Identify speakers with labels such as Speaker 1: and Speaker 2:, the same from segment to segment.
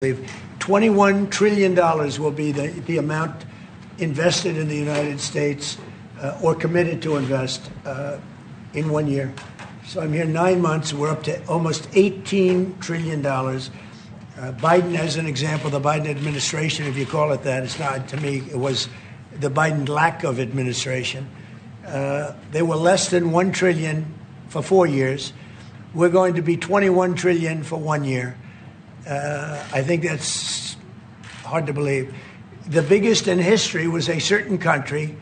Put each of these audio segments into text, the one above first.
Speaker 1: $21 trillion will be the amount invested in the United States or committed to invest in 1 year. So I'm here 9 months. We're up to almost $18 trillion. Biden, as an example, the Biden administration, if you call it that, it's not to me, it was the Biden lack of administration. They were less than $1 trillion for 4 years. We're going to be $21 trillion for 1 year. I think that's hard to believe. The biggest in history was a certain country,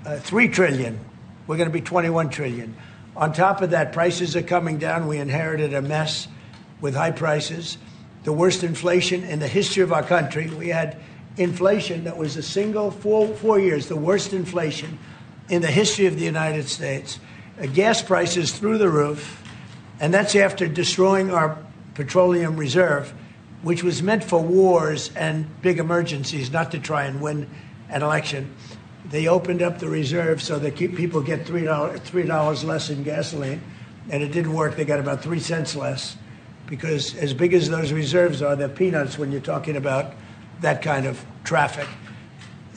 Speaker 1: $3 trillion. We're going to be $21 trillion. On top of that, prices are coming down. We inherited a mess with high prices, the worst inflation in the history of our country. We had inflation that was a single 4 years, the worst inflation in the history of the United States. Gas prices through the roof, and that's after destroying our petroleum reserve, which was meant for wars and big emergencies, not to try and win an election. They opened up the reserve so that people get $3 less in gasoline, and it didn't work. They got about 3 cents less, because as big as those reserves are, they're peanuts when you're talking about that kind of traffic.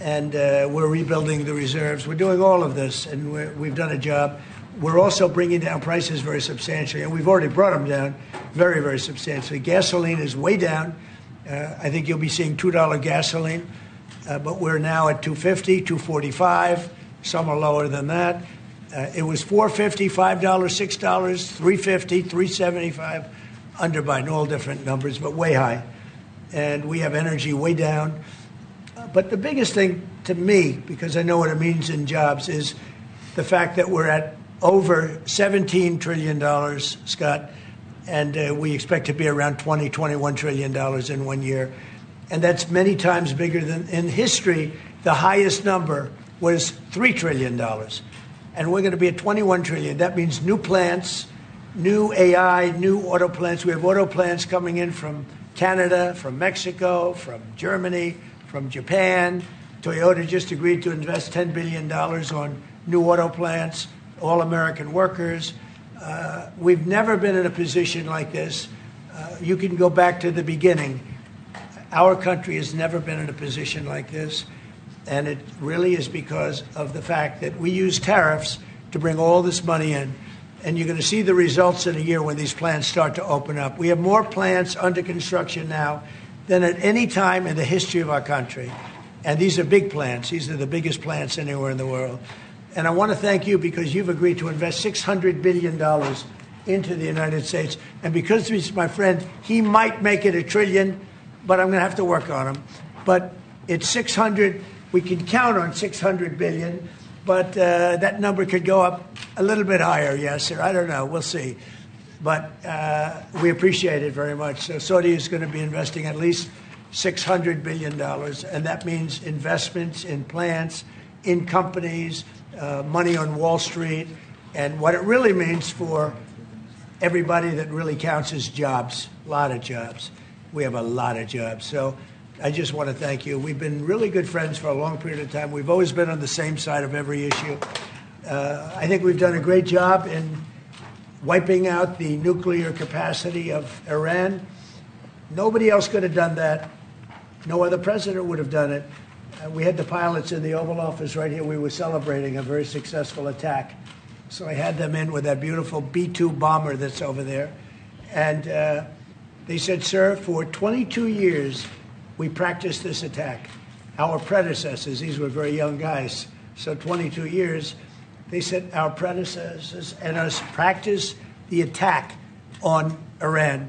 Speaker 1: And we're rebuilding the reserves. We're doing all of this, and we've done a job. We're also bringing down prices very substantially, and we've already brought them down very, very substantially. Gasoline is way down. I think you'll be seeing $2 gasoline, but we're now at $2.50, $2.45. Some are lower than that. It was $4.50, $5, $6, $3.50, $3.75, under Biden, all different numbers, but way high. And we have energy way down. But the biggest thing to me, because I know what it means in jobs, is the fact that we're at over $17 trillion, Scott, and we expect to be around $21 trillion in 1 year. And that's many times bigger than in history. The highest number was $3 trillion. And we're going to be at $21 trillion. That means new plants, new AI, new auto plants. We have auto plants coming in from Canada, from Mexico, from Germany, from Japan. Toyota just agreed to invest $10 billion on new auto plants, all American workers. We've never been in a position like this. You can go back to the beginning. Our country has never been in a position like this. And it really is because of the fact that we use tariffs to bring all this money in. And you're going to see the results in a year when these plants start to open up. We have more plants under construction now than at any time in the history of our country. And these are big plants. These are the biggest plants anywhere in the world. And I want to thank you because you've agreed to invest $600 billion into the United States. And because he's my friend, he might make it $1 trillion, but I'm going to have to work on him. But it's 600. We can count on 600 billion, but that number could go up a little bit higher, yes, sir. I don't know. We'll see. But we appreciate it very much. So Saudi is going to be investing at least $600 billion, and that means investments in plants, in companies, money on Wall Street. And what it really means for everybody that really counts is jobs, a lot of jobs. We have a lot of jobs. So I just want to thank you. We've been really good friends for a long period of time. We've always been on the same side of every issue. I think we've done a great job in wiping out the nuclear capacity of Iran. Nobody else could have done that. No other president would have done it. We had the pilots in the Oval Office right here. We were celebrating a very successful attack. So I had them in with that beautiful B-2 bomber that's over there. And they said, sir, for 22 years, we practiced this attack. Our predecessors, these were very young guys, so 22 years, they said our predecessors and us practiced the attack on Iran.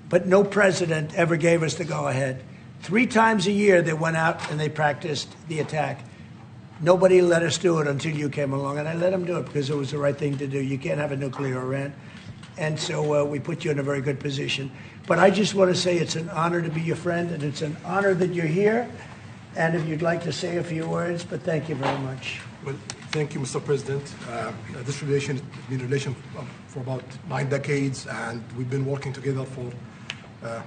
Speaker 1: But no president ever gave us the go-ahead. 3 times a year they went out and they practiced the attack. Nobody let us do it until you came along, and I let them do it because it was the right thing to do. You can't have a nuclear Iran. And so we put you in a very good position. But I just want to say it's an honor to be your friend, and it's an honor that you're here. And if you'd like to say a few words, but thank you very much.
Speaker 2: Well, thank you, Mr. President. This relation has been a relation for about 9 decades, and we've been working together for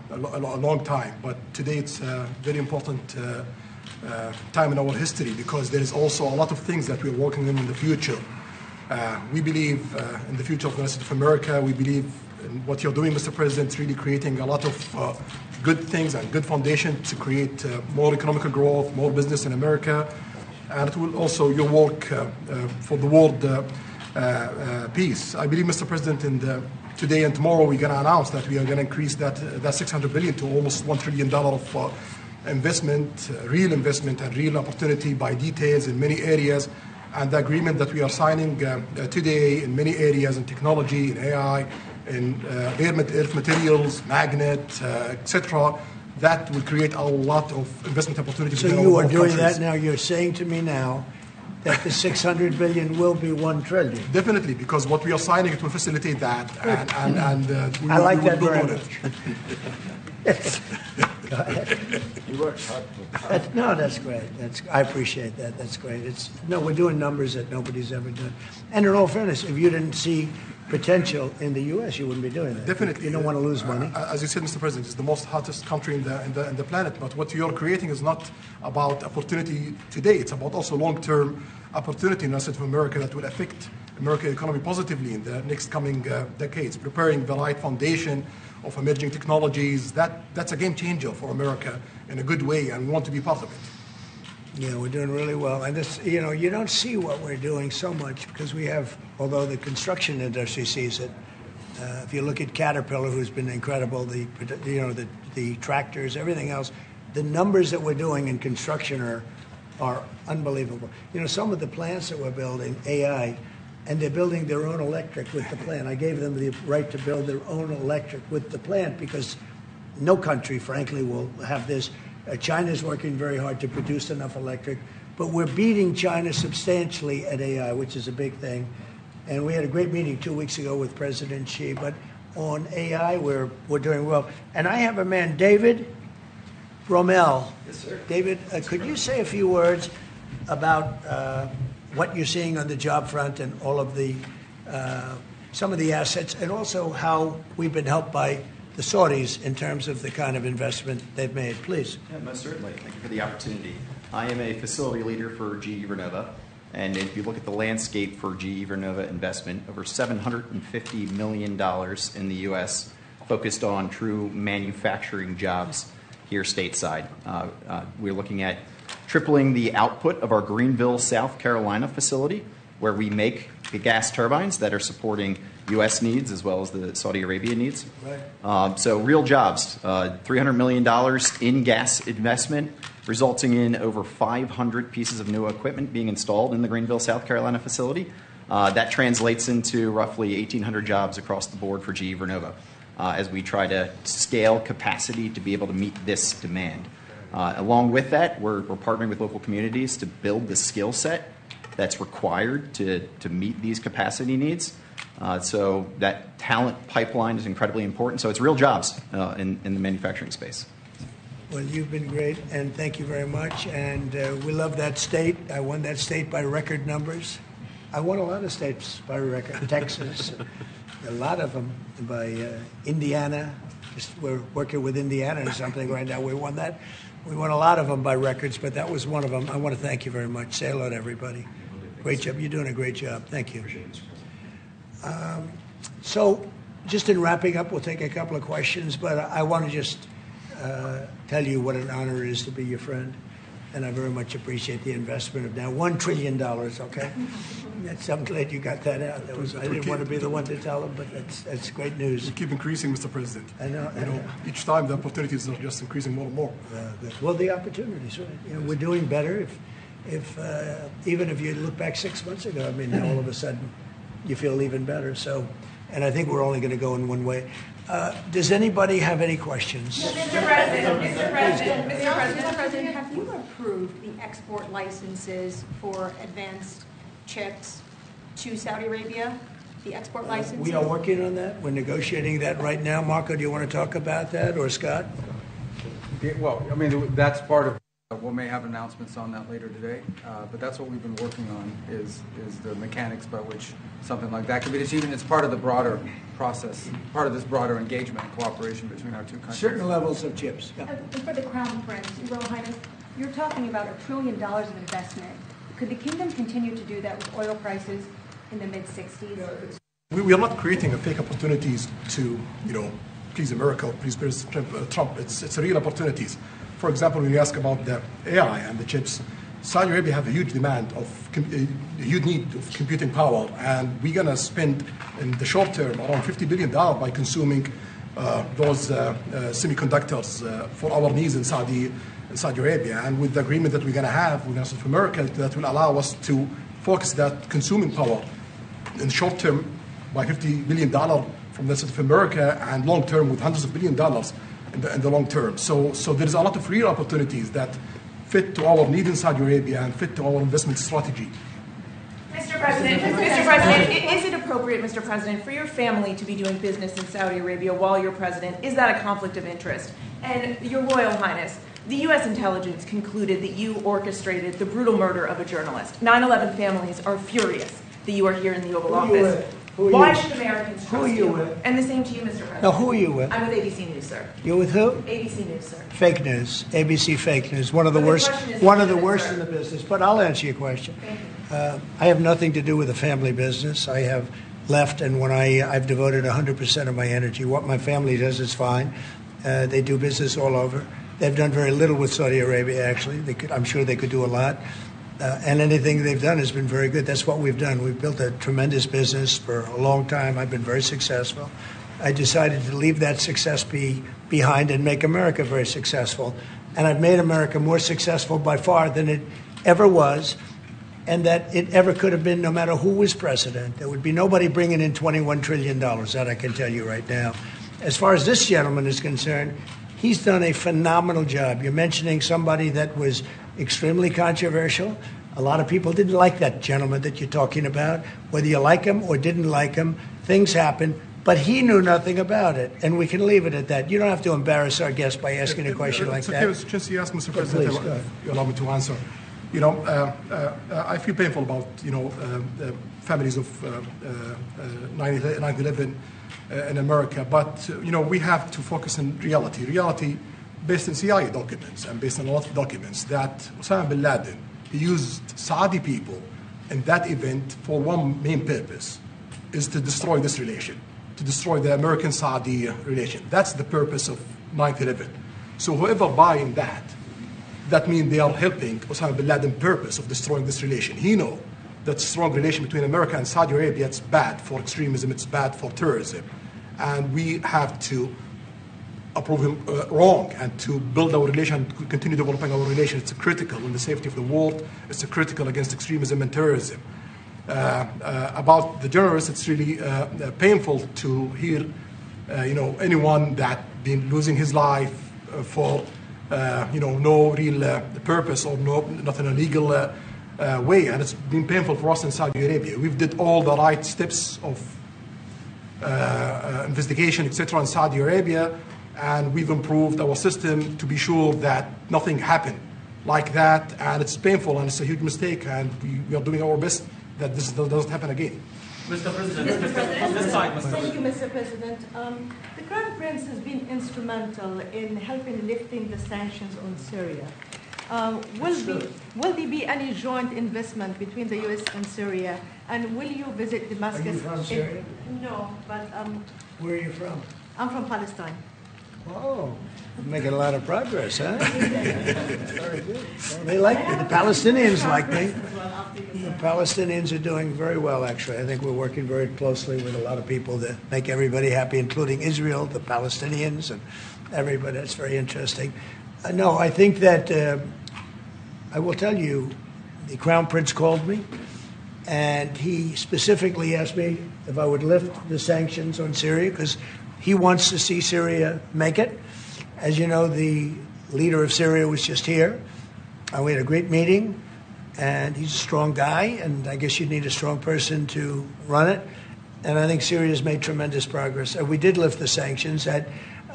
Speaker 2: a long time. But today it's a very important time in our history because there is also a lot of things that we're working on in the future. We believe in the future of the United States of America. We believe in what you're doing, Mr. President, really creating a lot of good things and good foundation to create more economic growth, more business in America, and it will also your work for the world peace. I believe, Mr. President, today and tomorrow we're going to announce that we are going to increase that $600 billion to almost $1 trillion of investment, real investment and real opportunity by details in many areas. And the agreement that we are signing today in many areas in technology, in AI, in earth materials, magnet, etc., that will create a lot of investment opportunities.
Speaker 1: So you are doing that now. You're saying to me now that the $600 billion will be $1 trillion.
Speaker 2: Definitely, because what we are signing, it will facilitate that, and we
Speaker 1: I like that
Speaker 2: will
Speaker 1: very
Speaker 2: build on
Speaker 1: much.
Speaker 2: it.
Speaker 1: Go ahead.
Speaker 3: You worked hard.
Speaker 1: No, that's great. I appreciate that. That's great. We're doing numbers that nobody's ever done. And in all fairness, if you didn't see potential in the U.S., you wouldn't be doing that.
Speaker 2: Definitely.
Speaker 1: You don't want to lose money.
Speaker 2: As you said, Mr. President, it's the most hottest country in the planet. But what you're creating is not about opportunity today. It's about also long-term opportunity in the United States of America that will affect American economy positively in the next coming decades. Preparing the right foundation of emerging technologies, that's a game changer for America in a good way, and we want to be part of it.
Speaker 1: Yeah, we're doing really well. And this, you don't see what we're doing so much because we have, although the construction industry sees it. If you look at Caterpillar, who's been incredible, the tractors, everything else, the numbers that we're doing in construction are unbelievable. Some of the plants that we're building, AI, and they're building their own electric with the plant. I gave them the right to build their own electric with the plant because no country, frankly, will have this. China's working very hard to produce enough electric, but we're beating China substantially at AI, which is a big thing. And we had a great meeting 2 weeks ago with President Xi, but on AI, we're doing well. And I have a man, David Rommel.
Speaker 3: Yes, sir.
Speaker 1: David, could you say a few words about what you're seeing on the job front and all of the some of the assets, and also how we've been helped by the Saudis in terms of the kind of investment they've made? Please.
Speaker 4: Yeah, most certainly. Thank you for the opportunity. I am a facility leader for GE Vernova, and if you look at the landscape for GE Vernova investment, over $750 million in the U.S. focused on true manufacturing jobs here stateside. We're looking at tripling the output of our Greenville, South Carolina facility, where we make the gas turbines that are supporting U.S. needs as well as the Saudi Arabia needs.
Speaker 1: Right.
Speaker 4: So real jobs, $300 million in gas investment, resulting in over 500 pieces of new equipment being installed in the Greenville, South Carolina facility. That translates into roughly 1,800 jobs across the board for GE Vernova as we try to scale capacity to be able to meet this demand. Along with that, we're partnering with local communities to build the skill set that's required to meet these capacity needs. So that talent pipeline is incredibly important. So it's real jobs in the manufacturing space.
Speaker 1: Well, you've been great, and thank you very much. And we love that state. I won that state by record numbers. I won a lot of states by record. Texas, a lot of them by Indiana. We're working with Indiana or something right now. We won that. We won a lot of them by records, but that was one of them. I want to thank you very much. Say hello to everybody. Great job. You're doing a great job. Thank you. So just in wrapping up, we'll take a couple of questions, but I want to just tell you what an honor it is to be your friend, and I very much appreciate the investment of now $1 trillion, okay? I'm glad you got that out. I didn't want to be the one to tell them, but that's great news.
Speaker 2: We keep increasing, Mr. President.
Speaker 1: I know.
Speaker 2: Each time the opportunities are just increasing more and more.
Speaker 1: Well, the opportunities, right? We're doing better. If even if you look back 6 months ago, I mean, now all of a sudden you feel even better. So, and I think we're only going to go in one way. Does anybody have any questions?
Speaker 5: Mr. President, have you approved the export licenses for advanced chips to Saudi Arabia? The export licenses?
Speaker 1: We are working on that. We're negotiating that right now. Marco, do you want to talk about that, or Scott?
Speaker 3: Yeah, well, I mean, that's part of. We may have announcements on that later today, but that's what we've been working on is the mechanics by which something like that could be achieved. And it's part of the broader process, part of this broader engagement and cooperation between our two countries.
Speaker 1: Certain levels of chips. Yeah.
Speaker 6: And for the Crown Prince, Your Royal Highness, you're talking about $1 trillion of investment. Could the kingdom continue to do that with oil prices in the mid-60s?
Speaker 2: We are not creating a fake opportunities to, please America or please President Trump. It's real opportunities. For example, when you ask about the AI and the chips, Saudi Arabia have a huge demand a huge need of computing power, and we're going to spend in the short term around $50 billion by consuming those semiconductors for our needs in Saudi Arabia. And with the agreement that we're going to have with North America, that will allow us to focus that consuming power in short term by $50 billion from the North of America, and long term with hundreds of $billions in the long term. So there's a lot of real opportunities that fit to our need in Saudi Arabia and fit to our investment strategy.
Speaker 7: Mr. President, is it appropriate, Mr. President, for your family to be doing business in Saudi Arabia while you're president? Is that a conflict of interest? And Your Royal Highness, the U.S. intelligence concluded that you orchestrated the brutal murder of a journalist. 9/11 families are furious that you are here in the Oval Office. Why should Americans trust you? And the same to you, Mr. President.
Speaker 1: Now, who are you with?
Speaker 7: I'm with ABC News, sir.
Speaker 1: You're with who?
Speaker 7: ABC News, sir.
Speaker 1: Fake news. ABC fake news. One of the
Speaker 7: But the
Speaker 1: worst.
Speaker 7: question is
Speaker 1: One of the
Speaker 7: legitimate,
Speaker 1: worst
Speaker 7: sir.
Speaker 1: in the business. But I'll answer your question.
Speaker 7: Thank you.
Speaker 1: I have nothing to do with the family business. I have left, and when I've devoted 100% of my energy. What my family does is fine. They do business all over. They've done very little with Saudi Arabia, actually. I'm sure they could do a lot. And anything they've done has been very good. That's what we've done. We've built a tremendous business for a long time. I've been very successful. I decided to leave that success behind and make America very successful. And I've made America more successful by far than it ever was, and that it ever could have been, no matter who was president. There would be nobody bringing in $21 trillion, that I can tell you right now. As far as this gentleman is concerned, he's done a phenomenal job. You're mentioning somebody that was extremely controversial. A lot of people didn't like that gentleman that you're talking about. Whether you like him or didn't like him, things happen. But he knew nothing about it, and we can leave it at that. You don't have to embarrass our guest by asking a question like that.
Speaker 2: Since you asked, Mr.
Speaker 1: Please,
Speaker 2: President,
Speaker 1: go ahead.
Speaker 2: you allow me to answer. I feel painful about the families of 9/11 in America, but we have to focus on reality. Reality based on CIA documents and based on a lot of documents that Osama bin Laden, he used Saudi people in that event for one main purpose, is to destroy this relation, to destroy the American-Saudi relation. That's the purpose of 9/11. So whoever buying that means they are helping Osama bin Laden's purpose of destroying this relation. He knows that strong relation between America and Saudi Arabia, it's bad for extremism, it's bad for terrorism. And we have to approve him wrong and to build our relation, continue developing our relation. It's critical in the safety of the world. It's critical against extremism and terrorism. About the journalists, it's really painful to hear, anyone that been losing his life for, no real purpose or not in a legal way. And it's been painful for us in Saudi Arabia. We've did all the right steps of investigation, etc., in Saudi Arabia, and we've improved our system to be sure that nothing happened like that. And it's painful and it's a huge mistake, and we are doing our best that this doesn't happen again.
Speaker 8: Mr. President, this side, Mr.
Speaker 9: Thank you,
Speaker 8: President.
Speaker 9: Mr. President. The Crown Prince has been instrumental in helping lifting the sanctions on Syria. Will there be any joint investment between the U.S. and Syria? And will you visit Damascus?
Speaker 1: Are you from Syria?
Speaker 9: No, but
Speaker 1: Where are you from?
Speaker 9: I'm from Palestine.
Speaker 1: Oh, you're making a lot of progress, huh? Very good. Well, they like me. The Palestinians like me. The Palestinians are doing very well, actually. I think we're working very closely with a lot of people to make everybody happy, including Israel, the Palestinians, and everybody. That's very interesting. No, I think that I will tell you, the Crown Prince called me, and he specifically asked me if I would lift the sanctions on Syria, because he wants to see Syria make it. As you know, the leader of Syria was just here. We had a great meeting, and he's a strong guy, and I guess you need a strong person to run it. And I think Syria has made tremendous progress. We did lift the sanctions at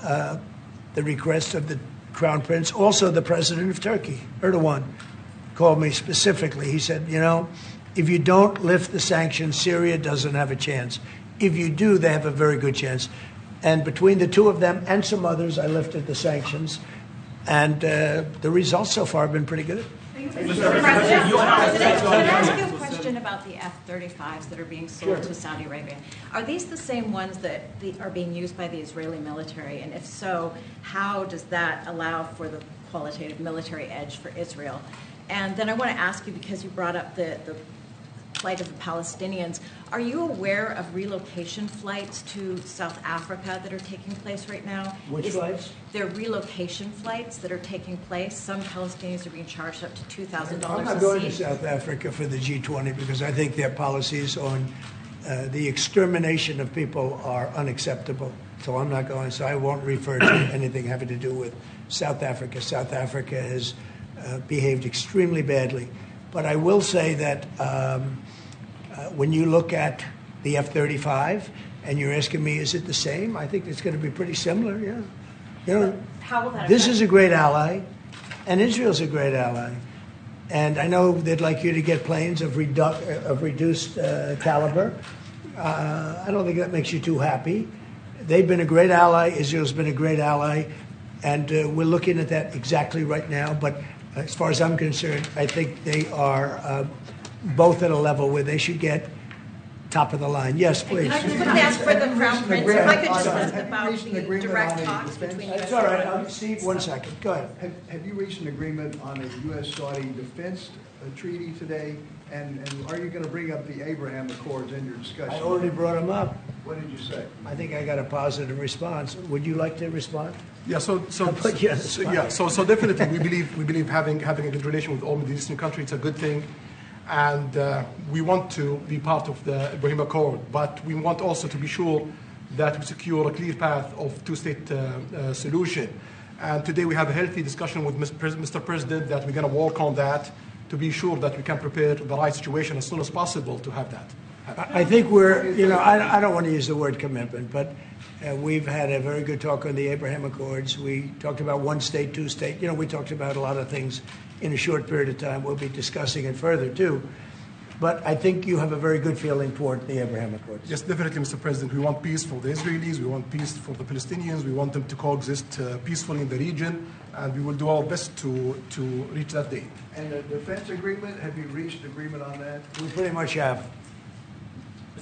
Speaker 1: the request of the Crown Prince. Also, the president of Turkey, Erdogan, called me specifically. He said, if you don't lift the sanctions, Syria doesn't have a chance. If you do, they have a very good chance. And between the two of them and some others, I lifted the sanctions. And the results so far have been pretty good.
Speaker 6: Can I ask you a question
Speaker 10: about the F-35s that are being sold to Saudi Arabia. Are these the same ones that are being used by the Israeli military? And if so, how does that allow for the qualitative military edge for Israel? And then I want to ask you, because you brought up the plight of the Palestinians, are you aware of relocation flights to South Africa that are taking place right now?
Speaker 1: Which flights?
Speaker 10: There are relocation flights that are taking place. Some Palestinians are being charged up to $2,000
Speaker 1: I'm not going to South Africa for the G20 because I think their policies on the extermination of people are unacceptable. So I'm not going. So I won't refer to anything having to do with South Africa. South Africa has behaved extremely badly. But I will say that when you look at the F-35 and you're asking me, is it the same? I think it's going to be pretty similar, yeah. You know,
Speaker 10: how will that
Speaker 1: this is a great ally, and Israel's a great ally. And I know they'd like you to get planes of reduced caliber. I don't think that makes you too happy. They've been a great ally. Israel's been a great ally. And we're looking at that exactly right now. But as far as I'm concerned, I think they are both at a level where they should get top of the line. Yes, please.
Speaker 10: Can I just quickly ask for the Crown Prince, if I could just ask about the direct talks between U.S.
Speaker 1: That's all right. Steve, 1 second. Go ahead.
Speaker 11: Have you reached an agreement on a U.S.-Saudi defense treaty today? And are you going to bring up the Abraham Accords in your discussion?
Speaker 1: I already brought them up.
Speaker 11: What did you say?
Speaker 1: I think I got a positive response. Would you like to respond?
Speaker 2: Yeah, so definitely we believe having a good relation with all Middle Eastern countries is a good thing, and we want to be part of the Ibrahim Accord, but we want also to be sure that we secure a clear path of two-state solution. And today we have a healthy discussion with Mr. President that we're going to work on that to be sure that we can prepare the right situation as soon as possible to have that.
Speaker 1: I think we're, I don't want to use the word commitment, but we've had a very good talk on the Abraham Accords. We talked about one state, two state. We talked about a lot of things in a short period of time. We'll be discussing it further, too. But I think you have a very good feeling toward the Abraham Accords.
Speaker 2: Yes, definitely, Mr. President. We want peace for the Israelis. We want peace for the Palestinians. We want them to coexist peacefully in the region. And we will do our best to reach that day.
Speaker 11: And the defense agreement, have you reached agreement on that?
Speaker 1: We pretty much have.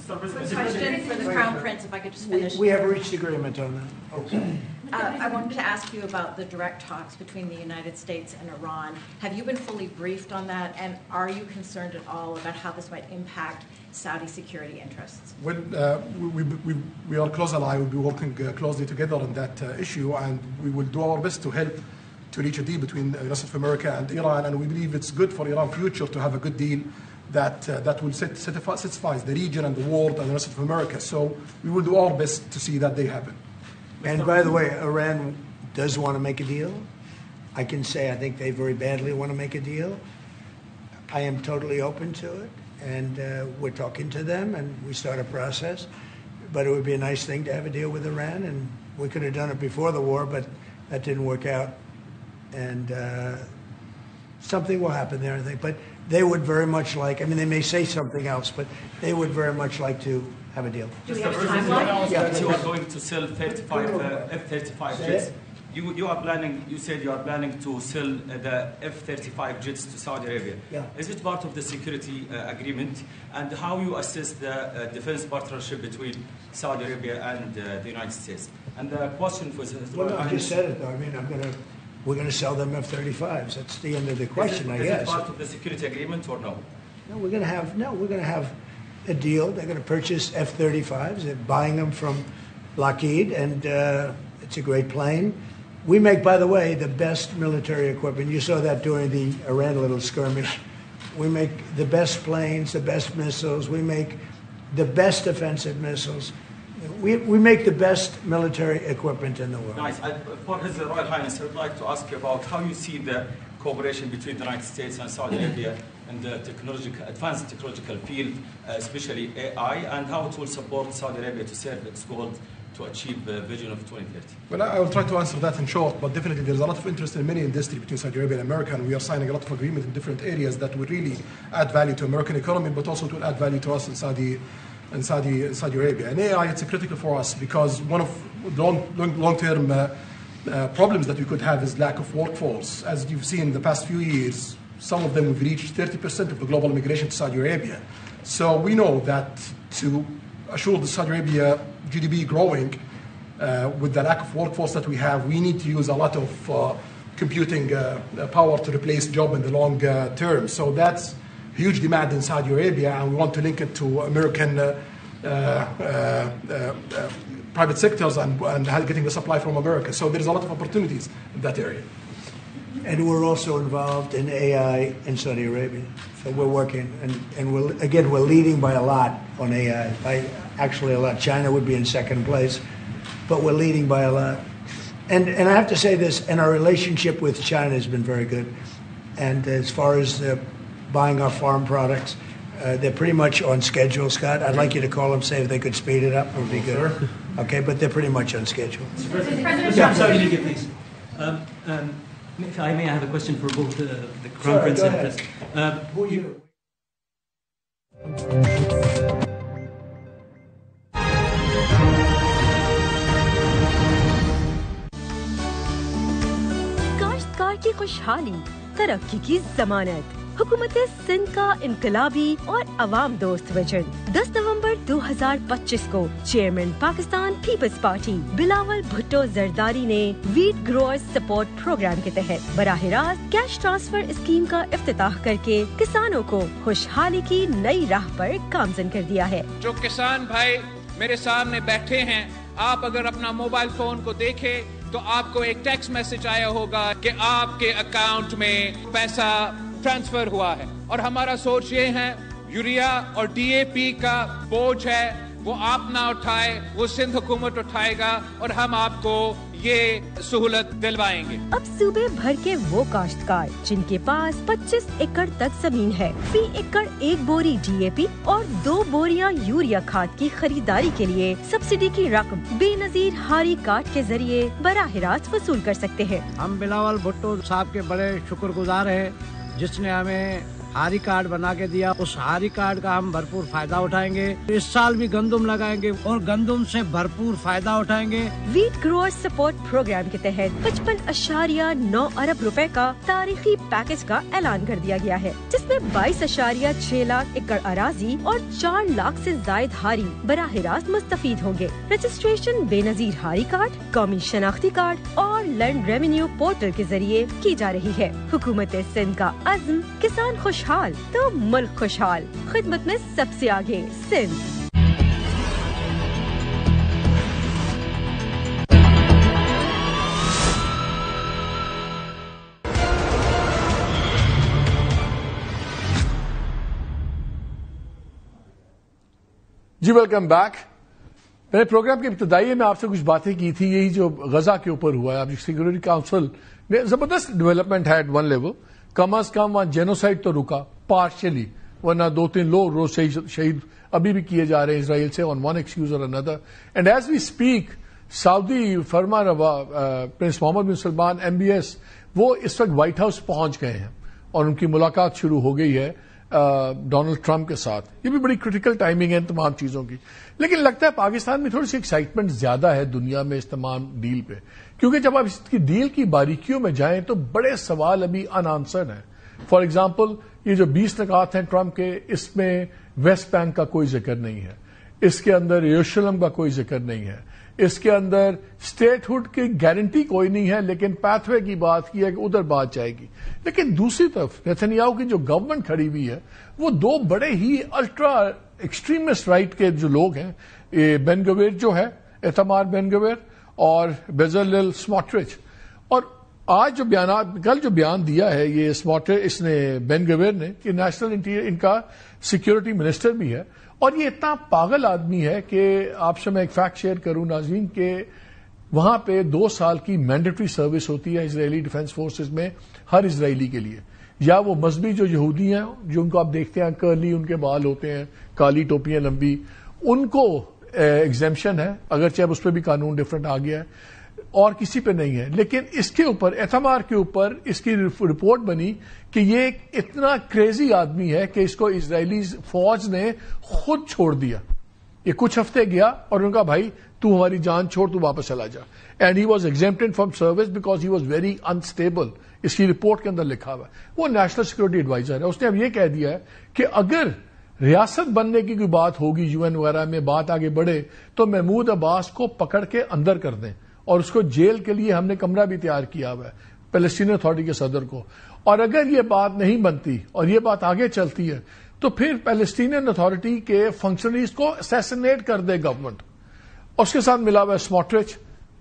Speaker 10: Question for the Crown Prince, if I could just finish.
Speaker 1: We have reached agreement on that. Okay.
Speaker 10: I wanted to ask you about the direct talks between the United States and Iran. Have you been fully briefed on that, and are you concerned at all about how this might impact Saudi security interests?
Speaker 2: Well, we are close ally. We'll be working closely together on that issue, and we will do our best to help to reach a deal between the United States of America and Iran, and we believe it's good for Iran's future to have a good deal that will satisfy the region and the world and the rest of America. So we will do our best to see that they happen.
Speaker 1: And by the way, Iran does want to make a deal. I can say I think they very badly want to make a deal. I am totally open to it, and we're talking to them, and we start a process. But it would be a nice thing to have a deal with Iran, and we could have done it before the war, but that didn't work out. And something will happen there, I think. But they would very much like, they may say something else, but they would very much like to have a deal.
Speaker 8: Do we have a timeline? That you are going to sell 35 F-35 jets. You are planning. You said you are planning to sell the F-35 jets to Saudi Arabia.
Speaker 1: Yeah.
Speaker 8: Is it part of the security agreement? And how you assess the defense partnership between Saudi Arabia and the United States? And the question for
Speaker 1: Well, no, I just said it though. We're going to sell them F-35s. That's the end of the question, I guess.
Speaker 8: Is it part of the security agreement or no?
Speaker 1: No, we're going to have a deal. They're going to purchase F-35s. They're buying them from Lockheed, and it's a great plane. We make, by the way, the best military equipment. You saw that during the Iran little skirmish. We make the best planes, the best missiles. We make the best offensive missiles. We make the best military equipment in the world.
Speaker 8: Nice. For His Royal Highness, I would like to ask you about how you see the cooperation between the United States and Saudi Arabia in the advanced technological field, especially AI, and how it will support Saudi Arabia to serve its goal to achieve the vision of 2030.
Speaker 2: Well, I will try to answer that in short, but definitely there's a lot of interest in many industries between Saudi Arabia and America, and we are signing a lot of agreements in different areas that will really add value to American economy, but also to add value to us in Saudi Arabia. And AI, it's critical for us because one of the long-term problems that we could have is lack of workforce. As you've seen in the past few years, some of them have reached 30% of the global immigration to Saudi Arabia. So we know that to assure the Saudi Arabia GDP growing, with the lack of workforce that we have, we need to use a lot of computing power to replace job in the long term. So that's huge demand in Saudi Arabia, and we want to link it to American private sectors and getting the supply from America. So there's a lot of opportunities in that area.
Speaker 1: And we're also involved in AI in Saudi Arabia. So we're working, and we're leading by a lot on AI. Actually a lot. China would be in second place, but we're leading by a lot. And I have to say this, and our relationship with China has been very good. And as far as buying our farm products, they're pretty much on schedule, Scott. I'd like you to call them, say if they could speed it up, it would be good. Okay, but they're pretty much on schedule.
Speaker 12: I'm sorry, please. If I may, I have a question for both the Crown Prince and President.
Speaker 1: Who are you?
Speaker 13: काश्तकार की खुशहाली, तरक्की की जमानत, हुकूमत सिंध का इनकलाबी और अवाम दोस्त विजन। 10 नवंबर 2025 को चेयरमैन पाकिस्तान पीपल्स पार्टी बिलावल भुट्टो जरदारी ने वीट ग्रोअर्स सपोर्ट प्रोग्राम के तहत बराह रास्त कैश ट्रांसफर स्कीम का इफ्तिताह करके किसानों को खुशहाली की नई राह पर गामजन कर दिया है।
Speaker 14: जो किसान भाई मेरे सामने बैठे हैं, आप अगर अपना मोबाइल फोन को देखें तो आपको एक टेक्स्ट मैसेज आया होगा कि आपके अकाउंट में पैसा ट्रांसफर हुआ है। और हमारा सोच ये है, यूरिया और डीएपी का बोझ है वो आप ना उठाए, वो सिंध हुकूमत उठाएगा और हम आपको ये सहूलत दिलवाएंगे।
Speaker 13: अब सूबे भर के वो काश्तकार जिनके पास 25 एकड़ तक जमीन है, फी एकड़ 1 बोरी डीएपी और 2 बोरियां यूरिया खाद की खरीदारी के लिए सब्सिडी की रकम बेनजीर हारी कार्ड के जरिए बराह रास्त वसूल कर सकते हैं।
Speaker 15: हम बिलावल भुट्टो साहब के बड़े शुक्रगुजार हैं जिसने हमें हारी कार्ड बना के दिया। उस हारी कार्ड का हम भरपूर फायदा उठाएंगे। इस साल भी गंदुम लगाएंगे और गंदुम से भरपूर फायदा उठाएंगे।
Speaker 13: वीट ग्रोअर्स सपोर्ट प्रोग्राम के तहत 55.9 अरब रुपए का तारीखी पैकेज का ऐलान कर दिया गया है, जिसमें 22.6 लाख एकड़ अराजी और 4 लाख से जायद हारी बराह रास्त मुस्तफीद होंगे। रजिस्ट्रेशन बेनजीर हारी कार्ड, कौमी शनाख्ती कार्ड और लैंड रेवेन्यू पोर्टल के जरिए की जा रही है। हुकूमत सिंध का अज़्म किसान खुशहाल तो मुल्क खुशहाल, खिदमत में सबसे आगे सिंध।
Speaker 16: जी वेलकम बैक। मैंने प्रोग्राम के इब्तदाई में आपसे कुछ बातें की थी, यही जो गजा के ऊपर हुआ है। अब सिक्योरिटी काउंसिल ने जबरदस्त डेवलपमेंट है एट वन लेवल। कम अज कम वहां जेनोसाइड तो रुका पार्शियली, वरना 2-3 लोग रोज शहीद अभी भी किए जा रहे हैं इसराइल से ऑन वन एक्सक्यूज और another. And as we speak Saudi फरमा रवा prince Mohammed bin Salman MBS वो इस वक्त व्हाइट हाउस पहुंच गए हैं और उनकी मुलाकात शुरू हो गई है डोनाल्ड ट्रंप के साथ। ये भी बड़ी क्रिटिकल टाइमिंग है इन तमाम चीजों की। लेकिन लगता है पाकिस्तान में थोड़ी सी एक्साइटमेंट ज्यादा है दुनिया में इस तमाम डील पे, क्योंकि जब आप इसकी डील की बारीकियों में जाएं तो बड़े सवाल अभी अनआंसर्ड हैं। फॉर एग्जाम्पल ये जो 20 निकात हैं ट्रंप के, इसमें वेस्ट बैंक का कोई जिक्र नहीं है, इसके अंदर यरूशलेम का कोई जिक्र नहीं है, इसके अंदर स्टेटहुड की गारंटी कोई नहीं है, लेकिन पाथवे की बात की है कि उधर बात जाएगी। लेकिन दूसरी तरफ नेतन्याहू की जो गवर्नमेंट खड़ी हुई है वो 2 बड़े ही अल्ट्रा एक्सट्रीमिस्ट राइट के जो लोग हैं, बेन गवीर जो है, इतमार बेन गवीर और बेजलेल स्मोट्रिच। और आज जो कल जो बयान दिया है ये स्मोट्रिच, इसने बेन गवीर ने, कि नेशनल इंटीरियर इनका सिक्योरिटी मिनिस्टर भी है, और ये इतना पागल आदमी है कि आपसे मैं एक फैक्ट शेयर करूं नाज़रीन के वहां पे 2 साल की मैंडेटरी सर्विस होती है इजरायली डिफेंस फोर्सेस में हर इजरायली के लिए, या वो मजहबी जो यहूदी हैं जो उनको आप देखते हैं कर्ली उनके बाल होते हैं, काली टोपियां लंबी, उनको एग्जेम्पशन है, अगरचे अब उस पर भी कानून डिफरेंट आ गया है, और किसी पे नहीं है। लेकिन इसके ऊपर एतमार के ऊपर इसकी रिपोर्ट बनी कि ये एक इतना क्रेजी आदमी है कि इसको इजरायली फौज ने खुद छोड़ दिया। ये कुछ हफ्ते गया और उनका भाई तू हमारी जान छोड़, तू वापस चला जा। And he was exempted from service because he was very unstable. इसकी रिपोर्ट के अंदर लिखा हुआ है। वो नेशनल सिक्योरिटी एडवाइजर है। उसने अब ये कह दिया है कि अगर ریاست بننے کی کوئی بات ہوگی UN وغیرہ میں بات آگے بڑھے تو محمود عباس کو پکڑ کے اندر کر دیں, اور اس کو جیل کے لیے ہم نے کمرہ بھی تیار کیا ہوا ہے فلسطینی اتھارٹی کے صدر کو. اور اگر یہ بات نہیں بنتی اور یہ بات آگے چلتی ہے تو پھر فلسطینین اتھارٹی کے فنکشنریز کو اسیسنیٹ کر دے گورنمنٹ. اس کے ساتھ ملا ہوا ہے اسموٹرچ,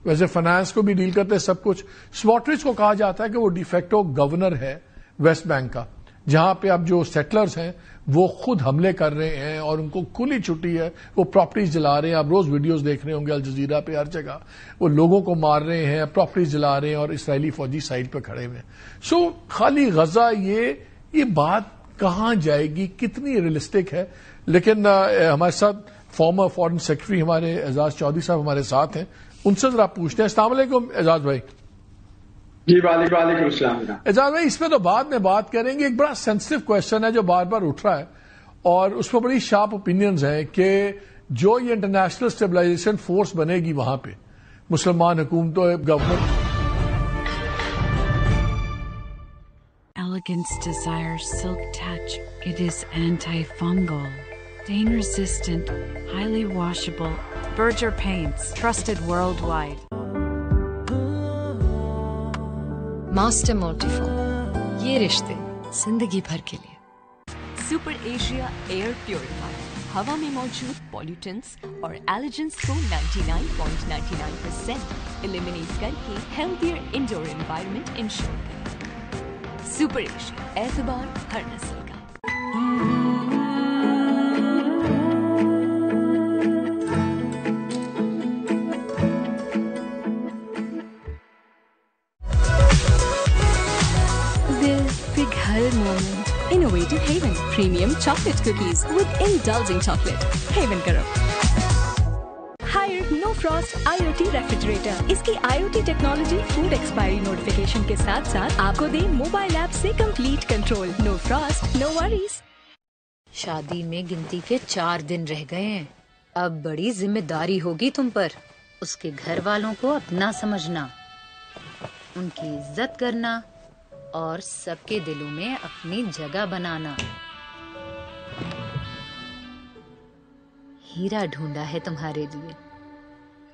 Speaker 16: ویسے فائنانس کو بھی ڈیل کرتے ہیں سب کچھ. اسموٹرچ کو کہا جاتا ہے کہ وہ ڈی فیکٹو گورنر ہے ویسٹ بینک کا, جہاں پہ اب جو سیٹلرز ہیں وہ خود حملے کر رہے ہیں اور ان کو کھلی چھٹی ہے, وہ پراپرٹیز جلا رہے ہیں. آپ روز ویڈیوز دیکھ رہے ہوں گے الجزیرہ پہ, ہر جگہ وہ لوگوں کو مار رہے ہیں, پراپرٹیز جلا رہے ہیں, اور اسرائیلی فوجی سائڈ پہ کھڑے ہوئے ہیں. خالی غزہ یہ بات کہاں جائے گی, کتنی ریئلسٹک ہے. لیکن ہمارے ساتھ فارمر فارن سیکرٹری ہمارے اعزاز چودھری صاحب ہمارے ساتھ ہیں, ان سے ذرا پوچھتے ہیں. السلام علیکم اعزاز بھائی.
Speaker 17: جی وعلیکم السلام.
Speaker 16: اعزاز بھائی, اس پہ تو بعد میں بات کریں گے. ایک بڑا سینسٹیو کوشچن ہے جو بار بار اٹھ رہا ہے, اور اس پہ بڑی شارپ اوپینینز ہیں کہ جو یہ انٹرنیشنل اسٹیبلائزیشن فورس بنے گی وہاں پہ مسلمان حکومتوں government.
Speaker 18: Elegance desires silk touch. It is antifungal, stain-resistant, highly washable. Berger Paints, trusted worldwide.
Speaker 19: Master موٹیفارم, یہ رشتے زندگی بھر کے لیے.
Speaker 20: سپر ایشیا ایئر پیوریفائر ہوا میں موجود پولیوٹنٹس اور الرجنس کو 99.99% ایلیمینیٹ کر کے ہیلتھیر انڈور انوائرمنٹ انشور کریں. سپر ایشیا, اعتبار ہر نسل کا.
Speaker 21: Big moment. Innovative Haven Premium Chocolate Cookies with indulging chocolate. Haven karo. Hire No Frost IoT Refrigerator. اس کی IoT technology food expiry notification کے ساتھ ساتھ آپ کو دے موبائل ایپ سے complete control. No Frost, no worries.
Speaker 19: شادی میں گنتی کے 4 دن رہ گئے ہیں. اب بڑی ذمہ داری ہوگی تم پر. اس کے گھر والوں کو اپنا سمجھنا, ان کی عزت کرنا اور سب کے دلوں میں اپنی جگہ بنانا. ہیرا ڈھونڈا ہے تمہارے لیے,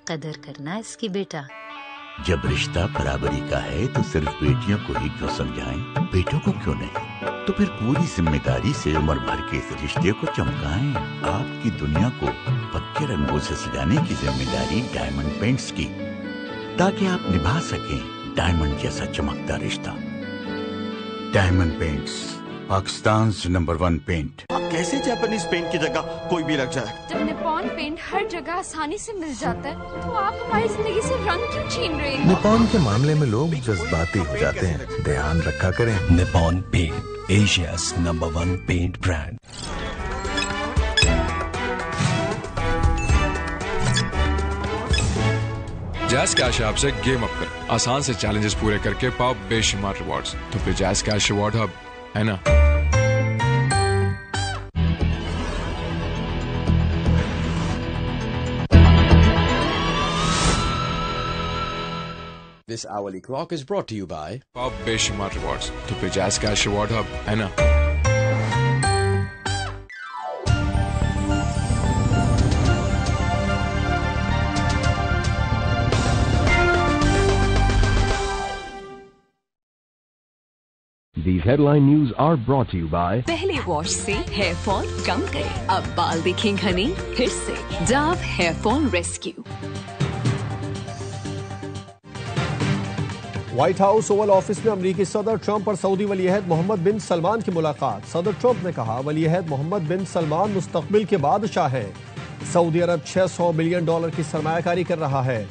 Speaker 19: قدر کرنا اس کی بیٹا.
Speaker 22: جب رشتہ برابری کا ہے تو صرف بیٹیوں کو ہی کیوں سمجھائیں, بیٹوں کو کیوں نہیں؟ تو پھر پوری ذمہ داری سے عمر بھر کے اس رشتے کو چمکائیں. آپ کی دنیا کو پکے رنگوں سے سجانے کی ذمہ داری ڈائمنڈ پینٹس کی, تاکہ آپ نبھا سکیں ڈائمنڈ جیسا چمکتا رشتہ. Diamond paints, Pakistan number 1 paint.
Speaker 23: کیسے جاپانیز پینٹ کی جگہ کوئی بھی لگ جائے؟
Speaker 24: جب نیپون پینٹ ہر جگہ آسانی سے مل جاتا ہے تو آپ ہماری زندگی سے رنگ کیوں چھین رہے ہیں؟
Speaker 25: نیپون کے معاملے میں لوگ جذباتی ہو جاتے ہیں, دھیان رکھا کریں.
Speaker 26: Nippon pant, Asia's number 1 pant brand.
Speaker 27: جیز کیش ایپ سے گیم اپ کر, آسان سے چیلنجز پورے کر کے پاؤ بے شمار ریوارڈز. تو پھر جیز کیش ریوارڈ ہب ہے نا.
Speaker 28: This hourly clock is brought to you by
Speaker 27: پاؤ بے شمار ریوارڈز. تو پھر جیز کیش ریوارڈ ہب ہے نا.
Speaker 29: These headline news are brought to you by
Speaker 20: پہلے واش سے ہیئر فال کم کریں, اب بال دکھیں گھنے پھر سے. Dove hair fall rescue.
Speaker 30: White House Oval Office میں امریکی صدر ٹرمپ اور سعودی ولی عہد محمد بن سلمان کی ملاقات. صدر ٹرمپ نے کہا ولی عہد محمد بن سلمان مستقبل کے بادشاہ ہیں. سعودی عرب $600 بلین کی سرمایہ کاری کر رہا ہے.